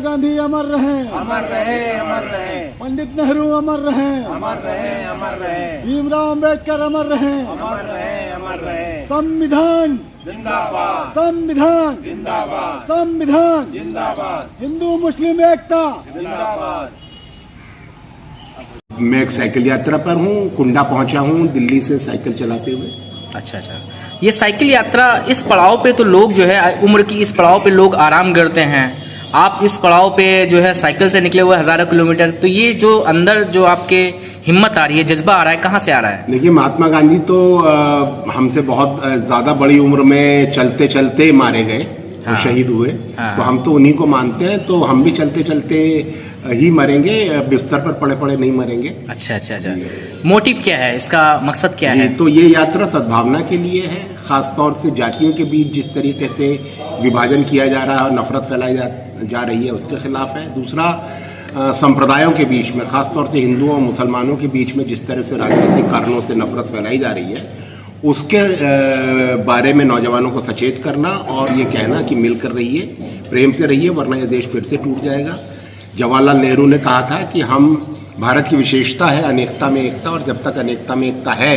गांधी अमर रहे, अमर रहे, अमर रहे। पंडित नेहरू अमर रहे, अमर रहे, अमर रहे। भीमराव अम्बेडकर अमर रहे, अमर रहे, अमर रहे। संविधान जिंदाबाद, संविधान जिंदाबाद, संविधान, जिंदाबाद, हिंदू मुस्लिम एकता। जिंदाबाद। मैं एक साइकिल यात्रा पर हूँ, कुंडा पहुँचा हूँ दिल्ली से साइकिल चलाते हुए। अच्छा अच्छा, ये साइकिल यात्रा इस पड़ाव पे तो लोग जो है उम्र की इस पड़ाव पे लोग आराम करते हैं, आप इस पड़ाव पे जो है साइकिल से निकले हुए हज़ारों किलोमीटर, तो ये जो अंदर जो आपके हिम्मत आ रही है, जज्बा आ रहा है, कहाँ से आ रहा है? देखिए, महात्मा गांधी तो हमसे बहुत ज़्यादा बड़ी उम्र में चलते चलते मारे गए, हाँ। शहीद हुए। हाँ। तो हम तो उन्हीं को मानते हैं, तो हम भी चलते चलते ही मरेंगे, बिस्तर पर पड़े पड़े नहीं मरेंगे। अच्छा अच्छा अच्छा, मोटिव क्या है इसका, मकसद क्या है? तो ये यात्रा सद्भावना के लिए है, खासतौर से जातियों के बीच जिस तरीके से विभाजन किया जा रहा है और नफरत फैलाई जा रही है उसके खिलाफ है। दूसरा, संप्रदायों के बीच में, खासतौर से हिंदुओं और मुसलमानों के बीच में जिस तरह से राजनीतिक कारणों से नफरत फैलाई जा रही है उसके बारे में नौजवानों को सचेत करना और ये कहना कि मिलकर रहिए, प्रेम से रहिए, वरना यह देश फिर से टूट जाएगा। जवाहरलाल नेहरू ने कहा था कि हम, भारत की विशेषता है अनेकता में एकता, और जब तक अनेकता में एकता है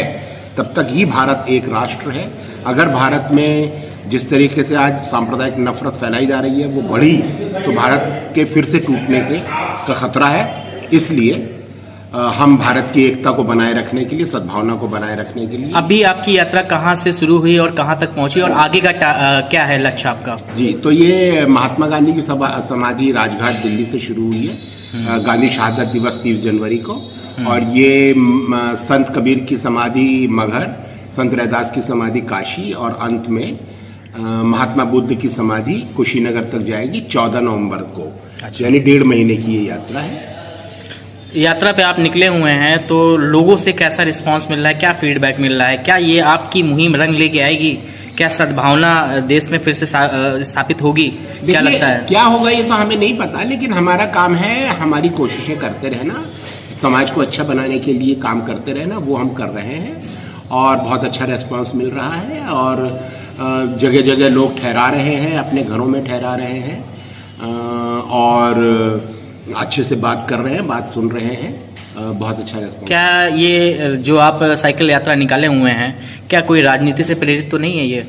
तब तक ही भारत एक राष्ट्र है। अगर भारत में जिस तरीके से आज सांप्रदायिक नफरत फैलाई जा रही है वो बढ़ी तो भारत के फिर से टूटने का खतरा है। इसलिए हम भारत की एकता को बनाए रखने के लिए, सद्भावना को बनाए रखने के लिए। अभी आपकी यात्रा कहाँ से शुरू हुई और कहाँ तक पहुँची और आगे का क्या है लक्ष्य आपका? जी, तो ये महात्मा गांधी की समाधि राजघाट दिल्ली से शुरू हुई है, गांधी शहादत दिवस 30 जनवरी को, और ये संत कबीर की समाधि मगहर, संत रैदास की समाधि काशी, और अंत में महात्मा बुद्ध की समाधि कुशीनगर तक जाएगी 14 नवंबर को। अच्छा। यानी 1.5 महीने की ये यात्रा है। यात्रा पे आप निकले हुए हैं तो लोगों से कैसा रिस्पांस मिल रहा है, क्या फीडबैक मिल रहा है, क्या ये आपकी मुहिम रंग लेके आएगी, क्या सद्भावना देश में फिर से स्थापित होगी, क्या लगता है? क्या होगा ये तो हमें नहीं पता, लेकिन हमारा काम है, हमारी कोशिशें करते रहना, समाज को अच्छा बनाने के लिए काम करते रहना, वो हम कर रहे हैं और बहुत अच्छा रेस्पॉन्स मिल रहा है। और जगह जगह लोग ठहरा रहे हैं, अपने घरों में ठहरा रहे हैं और अच्छे से बात कर रहे हैं, बात सुन रहे हैं, बहुत अच्छा रेस्पॉन्स। क्या ये जो आप साइकिल यात्रा निकाले हुए हैं, क्या कोई राजनीति से प्रेरित तो नहीं है ये?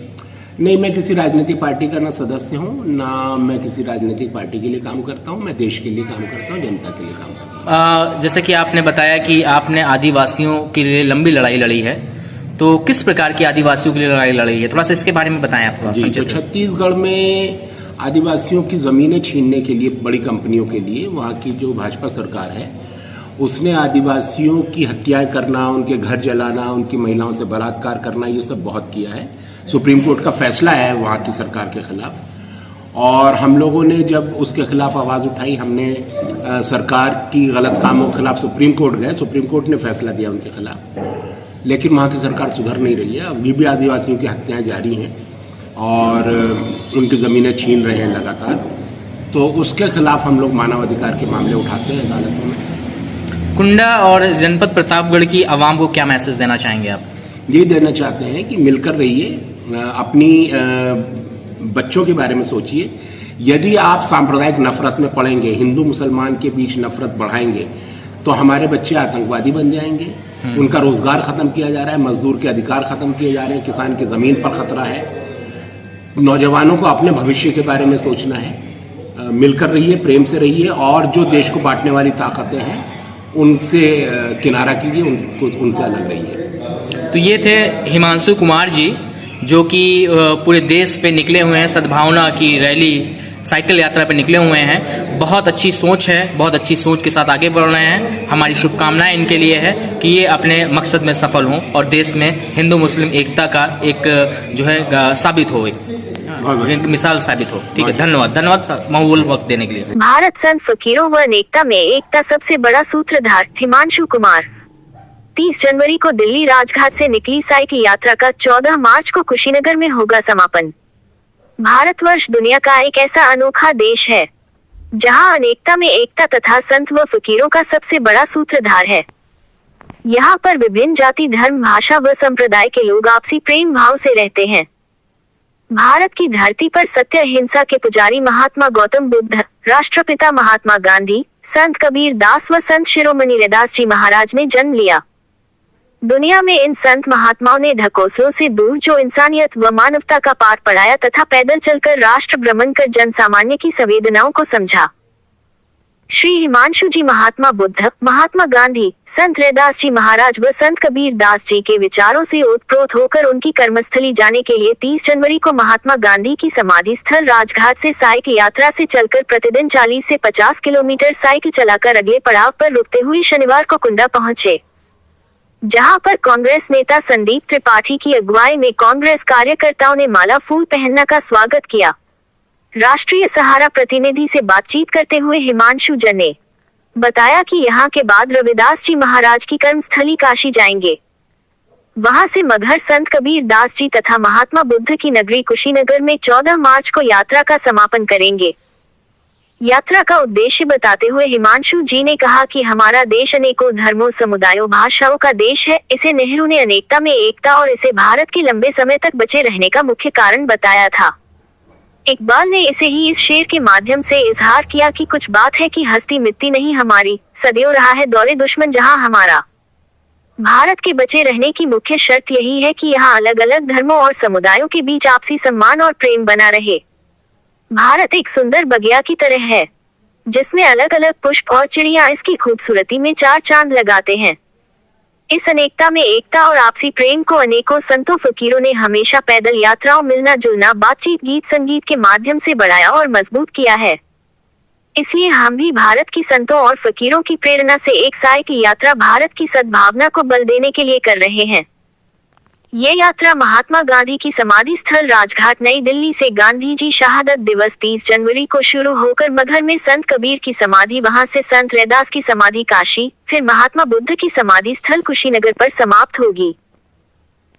नहीं, मैं किसी राजनीतिक पार्टी का ना सदस्य हूँ, ना मैं किसी राजनीतिक पार्टी के लिए काम करता हूँ। मैं देश के लिए काम करता हूँ, जनता के लिए काम करता हूँ। जैसे कि आपने बताया कि आपने आदिवासियों के लिए लंबी लड़ाई लड़ी है, तो किस प्रकार की आदिवासियों के लिए लड़ाई लड़ी है, थोड़ा सा इसके बारे में बताएं आप थोड़ा। जी, तो छत्तीसगढ़ में आदिवासियों की ज़मीनें छीनने के लिए, बड़ी कंपनियों के लिए, वहाँ की जो भाजपा सरकार है उसने आदिवासियों की हत्याएं करना, उनके घर जलाना, उनकी महिलाओं से बलात्कार करना, ये सब बहुत किया है। सुप्रीम कोर्ट का फैसला है वहाँ की सरकार के खिलाफ, और हम लोगों ने जब उसके खिलाफ आवाज़ उठाई, हमने सरकार की गलत कामों के खिलाफ सुप्रीम कोर्ट गए, सुप्रीम कोर्ट ने फैसला दिया उनके खिलाफ, लेकिन वहाँ की सरकार सुधर नहीं रही है। अभी भी आदिवासियों की हत्याएं जारी हैं और उनकी ज़मीनें छीन रहे हैं लगातार, तो उसके खिलाफ हम लोग मानवाधिकार के मामले उठाते हैं अदालतों में। कुंडा और जनपद प्रतापगढ़ की आवाम को क्या मैसेज देना चाहेंगे आप? ये देना चाहते हैं कि मिलकर रहिए, अपनी बच्चों के बारे में सोचिए। यदि आप सांप्रदायिक नफरत में पड़ेंगे, हिंदू मुसलमान के बीच नफरत बढ़ाएंगे, तो हमारे बच्चे आतंकवादी बन जाएंगे। उनका रोजगार खत्म किया जा रहा है, मजदूर के अधिकार खत्म किए जा रहे हैं, किसान की ज़मीन पर खतरा है। नौजवानों को अपने भविष्य के बारे में सोचना है। मिलकर रहिए, प्रेम से रहिए, और जो देश को बांटने वाली ताकतें हैं उनसे किनारा कीजिए, उनसे अलग रहिए। तो ये थे हिमांशु कुमार जी, जो कि पूरे देश पे निकले हुए हैं, सद्भावना की रैली, साइकिल यात्रा पे निकले हुए हैं। बहुत अच्छी सोच है, बहुत अच्छी सोच के साथ आगे बढ़ रहे हैं। हमारी शुभकामनाएं इनके लिए है कि ये अपने मकसद में सफल हों और देश में हिंदू मुस्लिम एकता का एक जो है साबित हो, एक मिसाल साबित हो। ठीक है, धन्यवाद, धन्यवाद मौजूद वक्त देने के लिए। भारत संत फकीरों व अनेकता में एकता सबसे बड़ा सूत्रधार हिमांशु कुमार। 30 जनवरी को दिल्ली राजघाट से निकली साइकिल यात्रा का 14 मार्च को कुशीनगर में होगा समापन। भारतवर्ष दुनिया का एक ऐसा अनोखा देश है जहां अनेकता में एकता तथा संत व फकीरों का सबसे बड़ा सूत्रधार है। यहाँ पर विभिन्न जाति, धर्म, भाषा व संप्रदाय के लोग आपसी प्रेम भाव से रहते हैं। भारत की धरती पर सत्य अहिंसा के पुजारी महात्मा गौतम बुद्ध, राष्ट्रपिता महात्मा गांधी, संत कबीर दास व संत शिरोमणि रैदास जी महाराज ने जन्म लिया। दुनिया में इन संत महात्माओं ने ढकोसलों से दूर जो इंसानियत व मानवता का पाठ पढ़ाया तथा पैदल चलकर राष्ट्र भ्रमण कर जन सामान्य की संवेदनाओं को समझा। श्री हिमांशु जी महात्मा बुद्ध, महात्मा गांधी, संत रैदास जी महाराज व संत कबीर दास जी के विचारों से ओतप्रोत होकर उनकी कर्मस्थली जाने के लिए 30 जनवरी को महात्मा गांधी की समाधि स्थल राजघाट से साइकिल यात्रा से चलकर प्रतिदिन 40 से 50 किलोमीटर साइकिल चलाकर अगले पड़ाव पर रुकते हुए शनिवार को कुंडा पहुंचे, जहां पर कांग्रेस नेता संदीप त्रिपाठी की अगुवाई में कांग्रेस कार्यकर्ताओं ने माला फूल पहनना का स्वागत किया। राष्ट्रीय सहारा प्रतिनिधि से बातचीत करते हुए हिमांशु जन ने बताया कि यहां के बाद रविदास जी महाराज की कर्मस्थली काशी जाएंगे। वहां से मगहर संत कबीर दास जी तथा महात्मा बुद्ध की नगरी कुशीनगर में 14 मार्च को यात्रा का समापन करेंगे। यात्रा का उद्देश्य बताते हुए हिमांशु जी ने कहा कि हमारा देश अनेकों धर्मों, समुदायों, भाषाओं का देश है। इसे नेहरू ने अनेकता में एकता और इसे भारत के लंबे समय तक बचे रहने का मुख्य कारण बताया था। इकबाल ने इसे ही इस शेर के माध्यम से इजहार किया कि कुछ बात है कि हस्ती मिटती नहीं हमारी, सदैव रहा है दौरे दुश्मन जहां हमारा। भारत के बचे रहने की मुख्य शर्त यही है कि यहाँ अलग अलग धर्मों और समुदायों के बीच आपसी सम्मान और प्रेम बना रहे। भारत एक सुंदर बगिया की तरह है, जिसमें अलग अलग पुष्प और चिड़िया इसकी खूबसूरती में चार चांद लगाते हैं। इस अनेकता में एकता और आपसी प्रेम को अनेकों संतों फकीरों ने हमेशा पैदल यात्राओं, मिलना जुलना, बातचीत, गीत संगीत के माध्यम से बढ़ाया और मजबूत किया है। इसलिए हम भी भारत की संतों और फकीरों की प्रेरणा से एक साइकिल यात्रा भारत की सद्भावना को बल देने के लिए कर रहे हैं। ये यात्रा महात्मा गांधी की समाधि स्थल राजघाट नई दिल्ली से गांधी जी शहादत दिवस 30 जनवरी को शुरू होकर मगहर में संत कबीर की समाधि, वहां से संत रैदास की समाधि काशी, फिर महात्मा बुद्ध की समाधि स्थल कुशीनगर पर समाप्त होगी।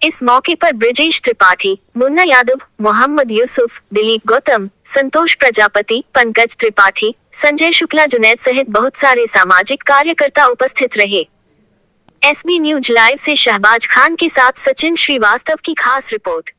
इस मौके पर ब्रजेश त्रिपाठी, मुन्ना यादव, मोहम्मद यूसुफ, दिलीप गौतम, संतोष प्रजापति, पंकज त्रिपाठी, संजय शुक्ला, जुनैद सहित बहुत सारे सामाजिक कार्यकर्ता उपस्थित रहे। SB न्यूज लाइव से शहबाज खान के साथ सचिन श्रीवास्तव की खास रिपोर्ट।